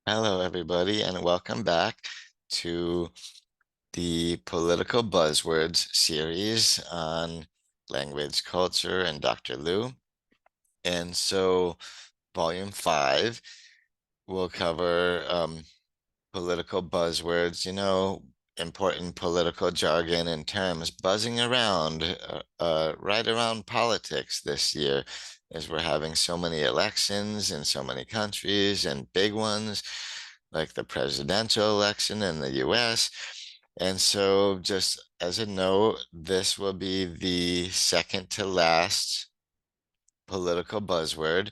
Hello, everybody, and welcome back to the Political Buzzwords series on language culture and Dr. Lou. And so, Volume 5 will cover political buzzwords, important political jargon and terms buzzing around, right around politics this year, as we're having so many elections in so many countries and big ones, like the presidential election in the US. And so, just as a note, this will be the second to last political buzzword.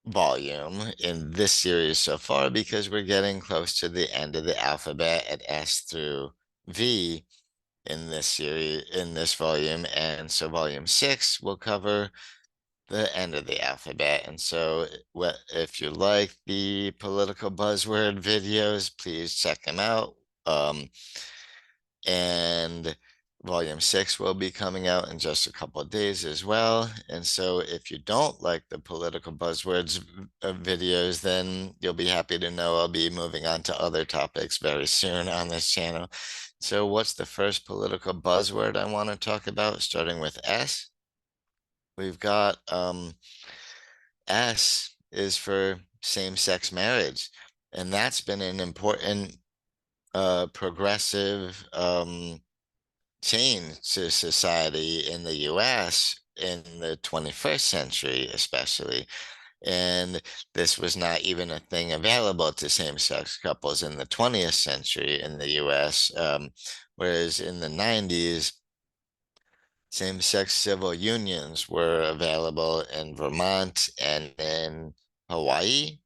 Volume in this series so far because we're getting close to the end of the alphabet at S through V in this series, in this volume. And so volume 6 will cover the end of the alphabet. And so if you like the political buzzword videos, please check them out. And volume 6 will be coming out in just a couple of days as well. And so if you don't like the political buzzwords videos, then you'll be happy to know I'll be moving on to other topics very soon on this channel. So what's the first political buzzword I want to talk about, starting with S? We've got S is for same-sex marriage, and that's been an important progressive change to society in the US in the 21st century, especially. And this was not even a thing available to same-sex couples in the 20th century in the US. Whereas in the 90s, same-sex civil unions were available in Vermont and in Hawaii.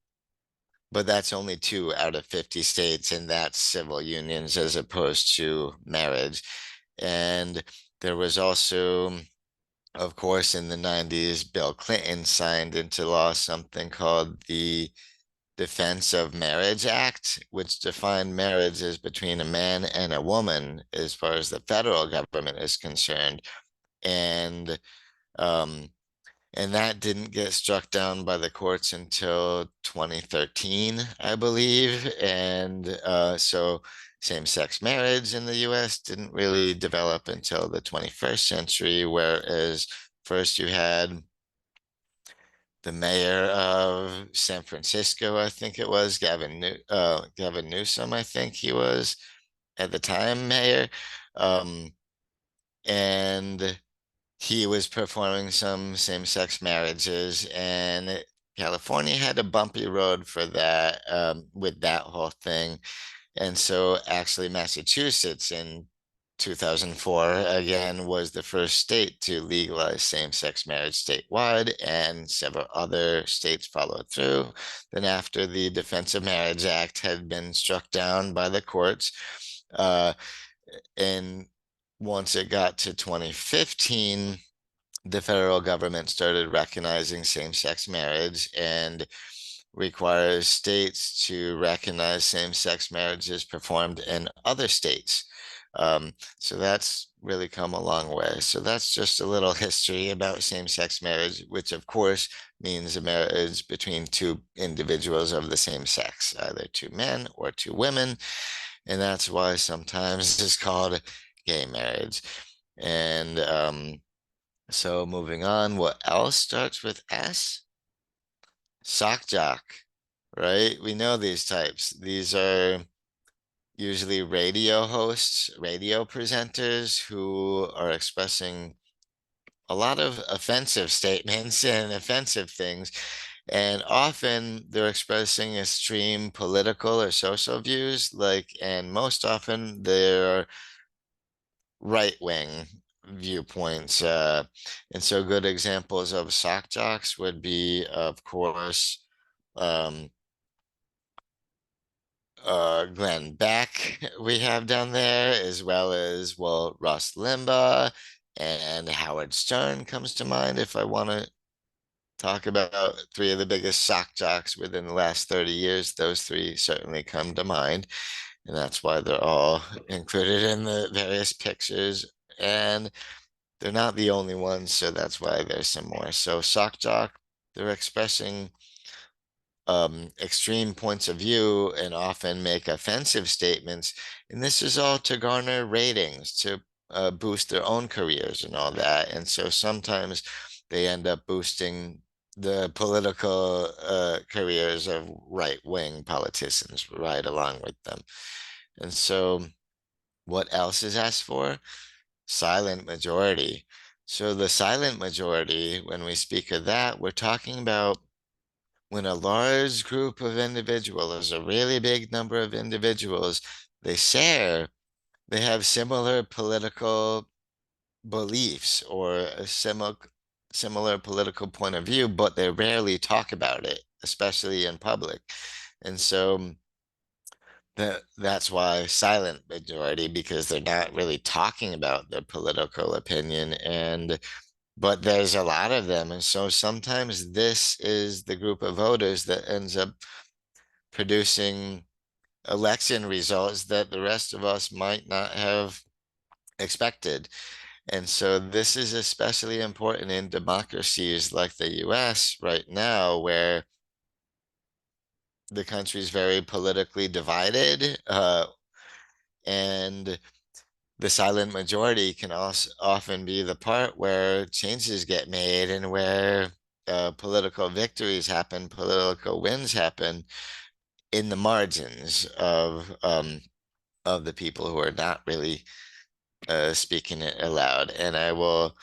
But that's only 2 out of 50 states, and that's civil unions as opposed to marriage. And there was also, of course, in the 90s, Bill Clinton signed into law something called the Defense of Marriage Act, which defined marriage as between a man and a woman as far as the federal government is concerned. And um, and that didn't get struck down by the courts until 2013, I believe. And so same-sex marriage in the US didn't really develop until the 21st century, whereas first you had the mayor of San Francisco, I think it was, Gavin Newsom, I think he was at the time mayor. Um, and he was performing some same-sex marriages, and California had a bumpy road for that, with that whole thing. And so actually Massachusetts in 2004 again was the first state to legalize same-sex marriage statewide, and several other states followed through. Then after the Defense of Marriage Act had been struck down by the courts, uh, and once it got to 2015, the federal government started recognizing same-sex marriage and requires states to recognize same-sex marriages performed in other states. So that's really come a long way. So that's just a little history about same-sex marriage, which of course means a marriage between two individuals of the same sex, either two men or two women. And that's why sometimes it's called gay marriage. And so moving on, what else starts with S? Sock jock, right? We know these types. These are usually radio hosts, radio presenters who are expressing a lot of offensive statements and offensive things. And often they're expressing extreme political or social views, and most often they're right-wing viewpoints. And so good examples of sock jocks would be, of course, um, Glenn Beck we have down there, as well as, well, Russ Limbaugh and Howard Stern comes to mind if I want to talk about three of the biggest sock jocks within the last 30 years. Those three certainly come to mind, and that's why they're all included in the various pictures. And they're not the only ones, so that's why there's some more. So sock jock, they're expressing extreme points of view and often make offensive statements. And this is all to garner ratings, to boost their own careers and all that. And so sometimes they end up boosting the political careers of right-wing politicians right along with them. And so what else is asked for? Silent majority. So the silent majority, when we speak of that, we're talking about when a large group of individuals, a really big number of individuals, they share, they have similar political beliefs or a similar political point of view, but they rarely talk about it, especially in public. And so that's why silent majority, because they're not really talking about their political opinion. And but there's a lot of them. And so sometimes this is the group of voters that ends up producing election results that the rest of us might not have expected. And so this is especially important in democracies like the US right now, where the country is very politically divided, and the silent majority can also often be the part where changes get made and where political victories happen, political wins happen in the margins of the people who are not really speaking it aloud. And I will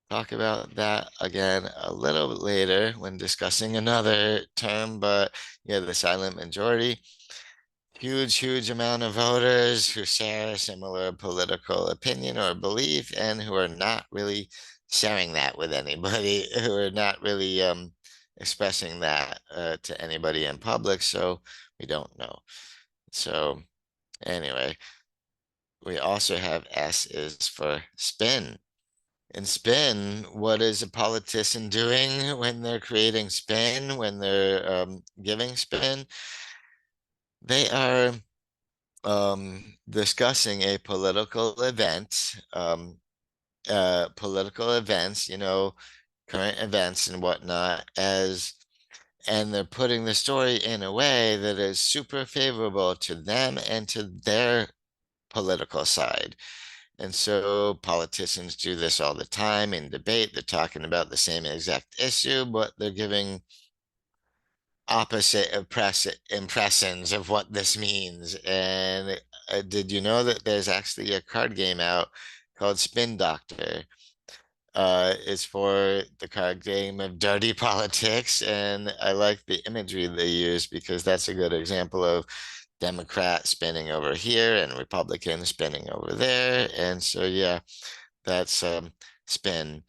talk about that again a little bit later when discussing another term, but yeah, the silent majority, huge amount of voters who share a similar political opinion or belief and who are not really sharing that with anybody, who are not really expressing that to anybody in public, so we don't know. So anyway, we also have S is for spin. In spin, what is a politician doing when they're creating spin, when they're giving spin? They are discussing a political events, current events and whatnot, and they're putting the story in a way that is super favorable to them and to their political side. And so politicians do this all the time in debate. They're talking about the same exact issue, but they're giving opposite impressions of what this means. And did you know that there's actually a card game out called Spin Doctor? It's for the card game of dirty politics, and I like the imagery they use because that's a good example of Democrat spinning over here and Republican spinning over there. And so, yeah, that's spin.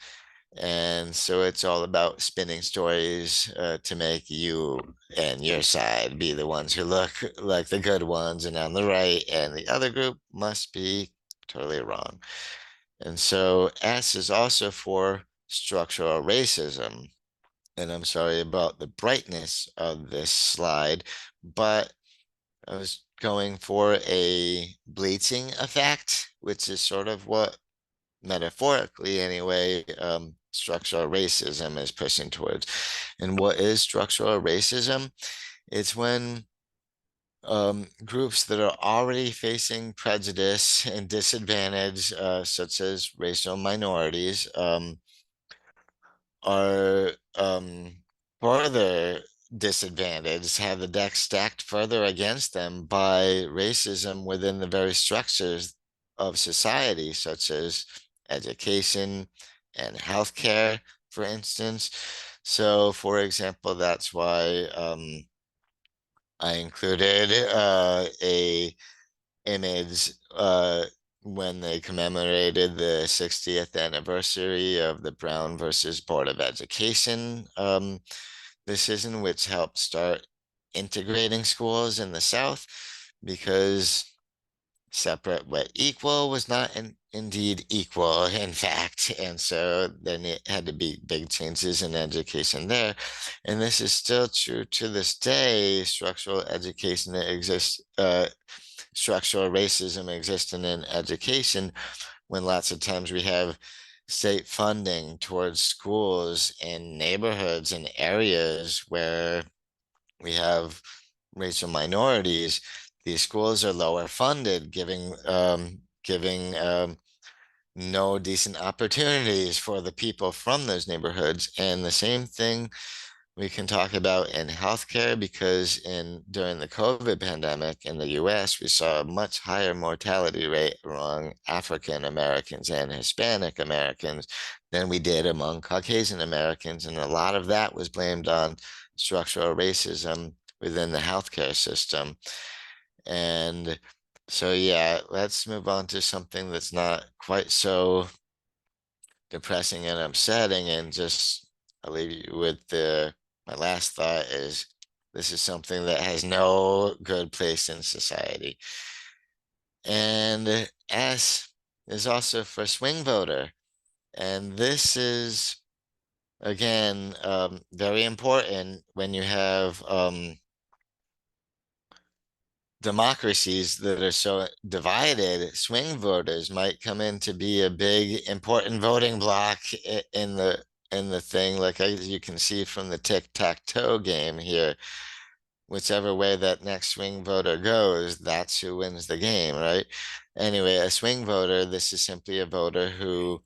And so it's all about spinning stories to make you and your side be the ones who look like the good ones and on the right, and the other group must be totally wrong. And so S is also for structural racism. And I'm sorry about the brightness of this slide, but I was going for a bleaching effect, which is sort of what, metaphorically anyway, structural racism is pushing towards. And what is structural racism? It's when groups that are already facing prejudice and disadvantage, such as racial minorities, are further disadvantaged, have the deck stacked further against them by racism within the very structures of society, such as education and healthcare, for instance. So, for example, that's why I included a image when they commemorated the 60th anniversary of the Brown versus Board of Education decision, which helped start integrating schools in the South, because separate but equal was not indeed equal, in fact. And so then it had to be big changes in education there. And this is still true to this day. Structural education that exists, structural racism existing in education, when lots of times we have state funding towards schools in neighborhoods and areas where we have racial minorities, these schools are lower funded, giving no decent opportunities for the people from those neighborhoods. And the same thing we can talk about in healthcare, because in during the COVID pandemic in the US, we saw a much higher mortality rate among African Americans and Hispanic Americans than we did among Caucasian Americans. And a lot of that was blamed on structural racism within the healthcare system. And so, yeah, let's move on to something that's not quite so depressing and upsetting, and just I'll leave you with the my last thought is this is something that has no good place in society. And S is also for swing voter. And this is again very important when you have democracies that are so divided. Swing voters might come in to be a big important voting block in the thing, like as you can see from the tic-tac-toe game here. Whichever way that next swing voter goes, that's who wins the game, right? Anyway, a swing voter, this is simply a voter who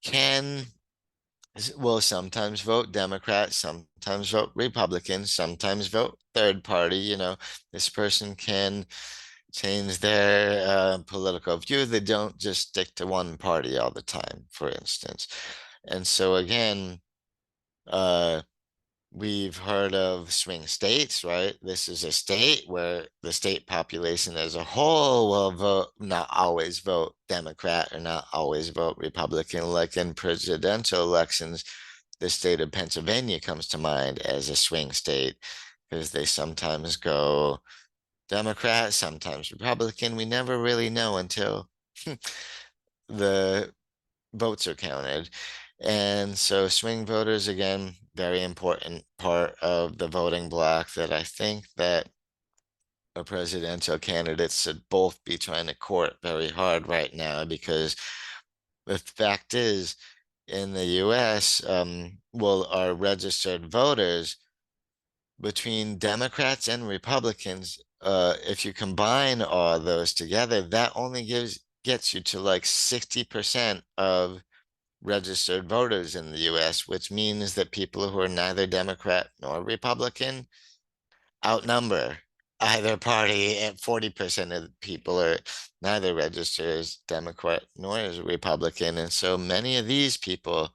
can will sometimes vote Democrat, sometimes vote Republican, sometimes vote third party. This person can change their political view. They don't just stick to one party all the time, for instance. And so again, uh, we've heard of swing states, right? This is a state where the state population as a whole will vote, not always vote Democrat or not always vote Republican. Like in presidential elections, the state of Pennsylvania comes to mind as a swing state because they sometimes go Democrat, sometimes Republican. We never really know until the votes are counted. And so swing voters, again, very important part of the voting block that I think that a presidential candidate should both be trying to court very hard right now, because the fact is, in the US, well, our registered voters between Democrats and Republicans, if you combine all those together, that only gets you to like 60% of registered voters in the US, which means that people who are neither Democrat nor Republican outnumber either party, and 40% of the people are neither registered as Democrat nor as Republican. And so many of these people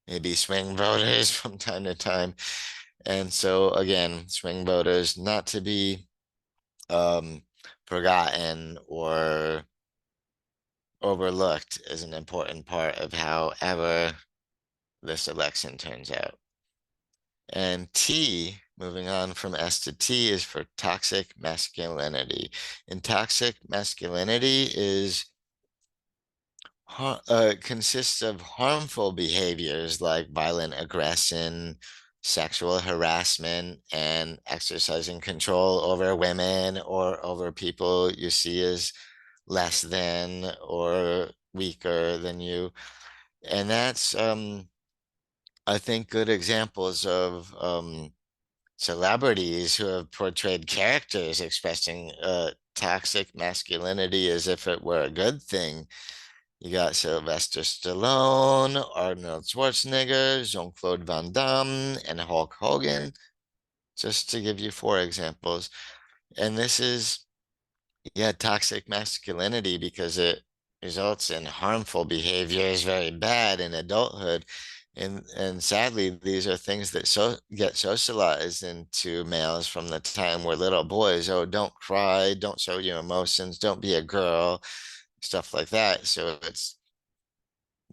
may be swing voters from time to time. And so again, swing voters not to be um, forgotten or overlooked is an important part of however this election turns out. And T, moving on from S to T, is for toxic masculinity. And toxic masculinity consists of harmful behaviors like violent aggression, sexual harassment, and exercising control over women or over people you see as less than or weaker than you. And that's I think good examples of celebrities who have portrayed characters expressing toxic masculinity as if it were a good thing. You got Sylvester Stallone, Arnold Schwarzenegger, Jean-Claude Van Damme, and Hulk Hogan, just to give you four examples. And this is, yeah, toxic masculinity because it results in harmful behaviors, very bad in adulthood. And sadly, these are things that get socialized into males from the time we're little boys. Oh, don't cry, don't show your emotions, don't be a girl, stuff like that. So it's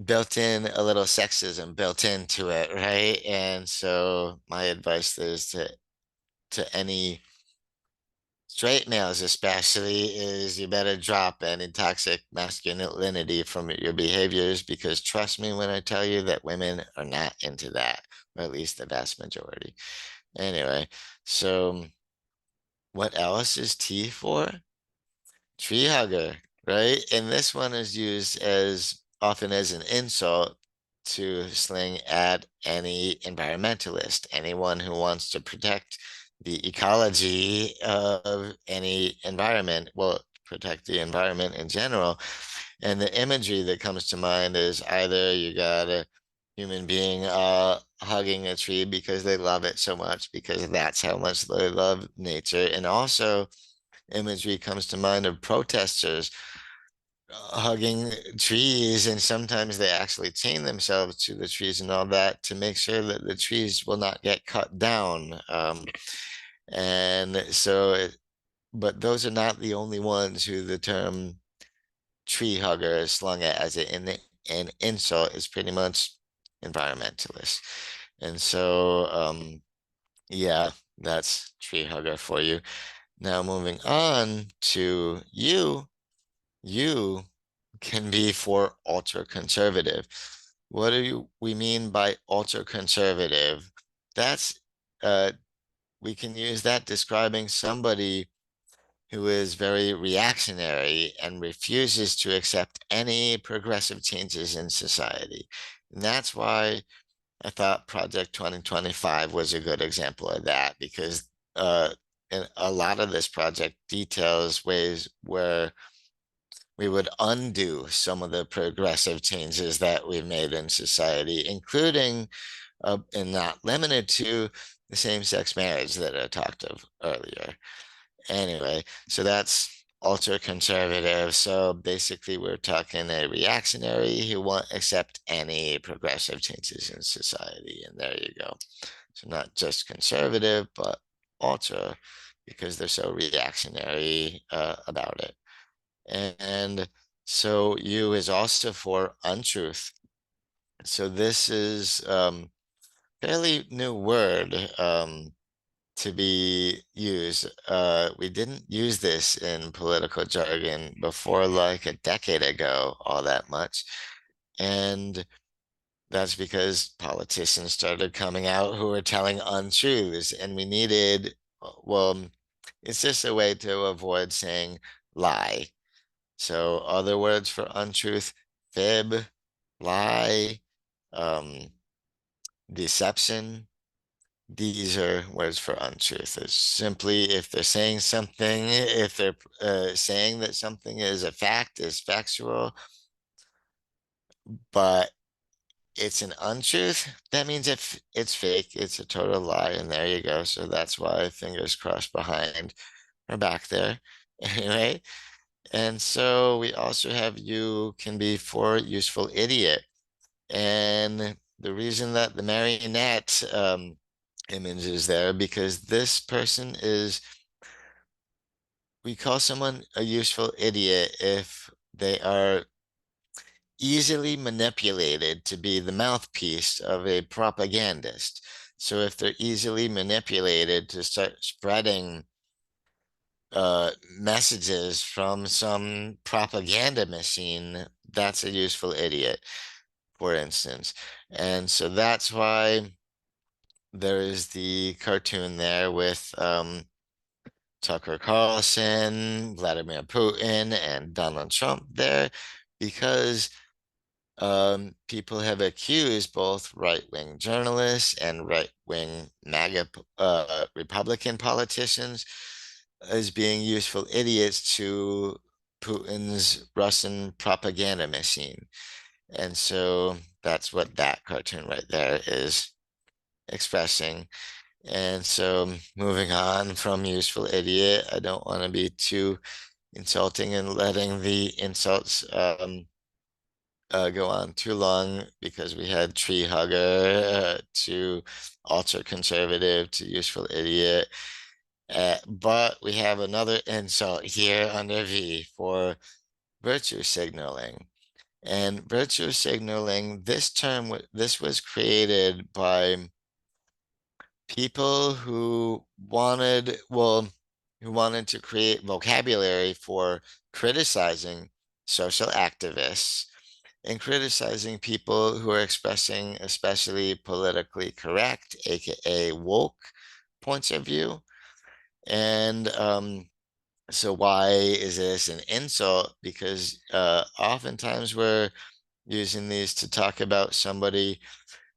built in a little sexism built into it, right? And so my advice is to any straight males especially is you better drop any toxic masculinity from your behaviors, because trust me when I tell you that women are not into that, or at least the vast majority. Anyway, so what else is T for? Tree hugger, right? And this one is used as often as an insult to sling at any environmentalist, anyone who wants to protect the ecology of any environment, well, protect the environment in general. And the imagery that comes to mind is either you got a human being hugging a tree because they love it so much, because that's how much they love nature. And also imagery comes to mind of protesters hugging trees, and sometimes they actually chain themselves to the trees and all that to make sure that the trees will not get cut down. And so, but those are not the only ones who the term tree hugger is slung at as an insult. Is pretty much environmentalists. And so, yeah, that's tree hugger for you. Now moving on to you. You can be for ultra conservative. What do we mean by ultra conservative? That's we can use that describing somebody who is very reactionary and refuses to accept any progressive changes in society. And that's why I thought Project 2025 was a good example of that, because and a lot of this project details ways where we would undo some of the progressive changes that we've made in society, including and not limited to the same-sex marriage that I talked of earlier. Anyway, so that's ultra conservative. So basically, we're talking a reactionary who won't accept any progressive changes in society. And there you go. So not just conservative, but ultra, because they're so reactionary about it. And so U is also for untruth. So this is fairly new word to be used. We didn't use this in political jargon before like a decade ago, all that much. And that's because politicians started coming out who were telling untruths, and we needed, well, it's just a way to avoid saying lie. So other words for untruth, fib, lie, um, deception. These are words for untruth. It's simply if they're saying something, if they're saying that something is a fact, is factual, but it's an untruth, that means if it's fake, it's a total lie, and there you go. So that's why fingers crossed behind or back there. Anyway, and so we also have you can be for useful idiot. And the reason that the marionette image is there, because this person is, we call someone a useful idiot if they are easily manipulated to be the mouthpiece of a propagandist. So if they're easily manipulated to start spreading messages from some propaganda machine, that's a useful idiot, for instance. And so that's why there is the cartoon there with Tucker Carlson, Vladimir Putin, and Donald Trump there, because people have accused both right-wing journalists and right-wing MAGA Republican politicians as being useful idiots to Putin's Russian propaganda machine. And so that's what that cartoon right there is expressing. And so moving on from useful idiot, I don't want to be too insulting and letting the insults go on too long, because we had tree hugger to ultra conservative to useful idiot. But we have another insult here under V for virtue signaling. And virtue signaling, this term, this was created by people who wanted, well, who wanted to create vocabulary for criticizing social activists and criticizing people who are expressing especially politically correct, aka woke points of view. And so why is this an insult? Because oftentimes we're using these to talk about somebody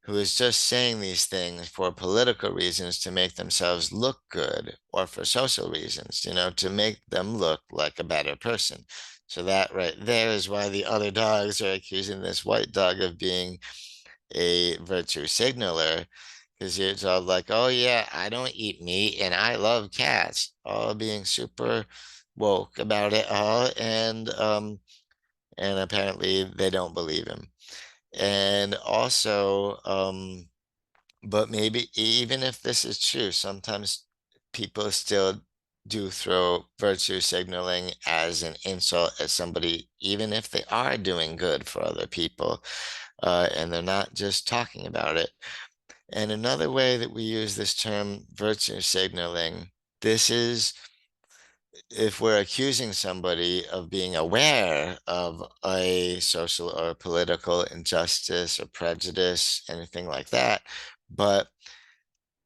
who is just saying these things for political reasons to make themselves look good or for social reasons, to make them look like a better person. So that right there is why the other dogs are accusing this white dog of being a virtue signaler, because it's all like, oh yeah, I don't eat meat and I love cats, all being super woke about it all, and apparently they don't believe him. And also, but maybe even if this is true, sometimes people still do throw virtue signaling as an insult at somebody, even if they are doing good for other people, and they're not just talking about it. And another way that we use this term virtue signaling, this is if we're accusing somebody of being aware of a social or political injustice or prejudice, anything like that, but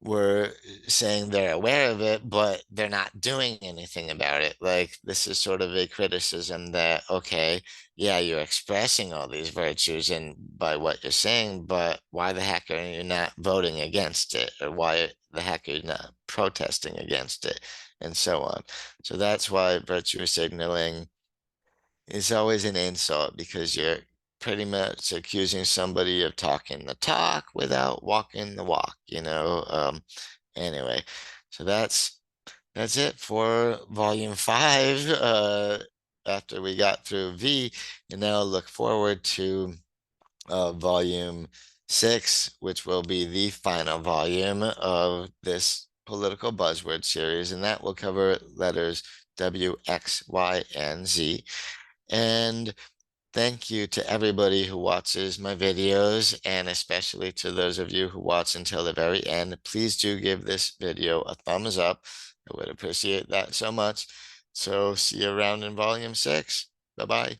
we're saying they're aware of it, but they're not doing anything about it. Like, this is sort of a criticism that, okay, yeah, you're expressing all these virtues and by what you're saying, but why the heck are you not voting against it? Or why the heck are you not protesting against it? And so on. So that's why virtue signaling is always an insult, because you're pretty much accusing somebody of talking the talk without walking the walk. Anyway, so that's it for volume 5. After we got through V, and now look forward to volume 6, which will be the final volume of this political buzzword series, and that will cover letters W, X, Y, and Z. And thank you to everybody who watches my videos, and especially to those of you who watch until the very end. Please do give this video a thumbs up. I would appreciate that so much. So see you around in volume 6. Bye-bye.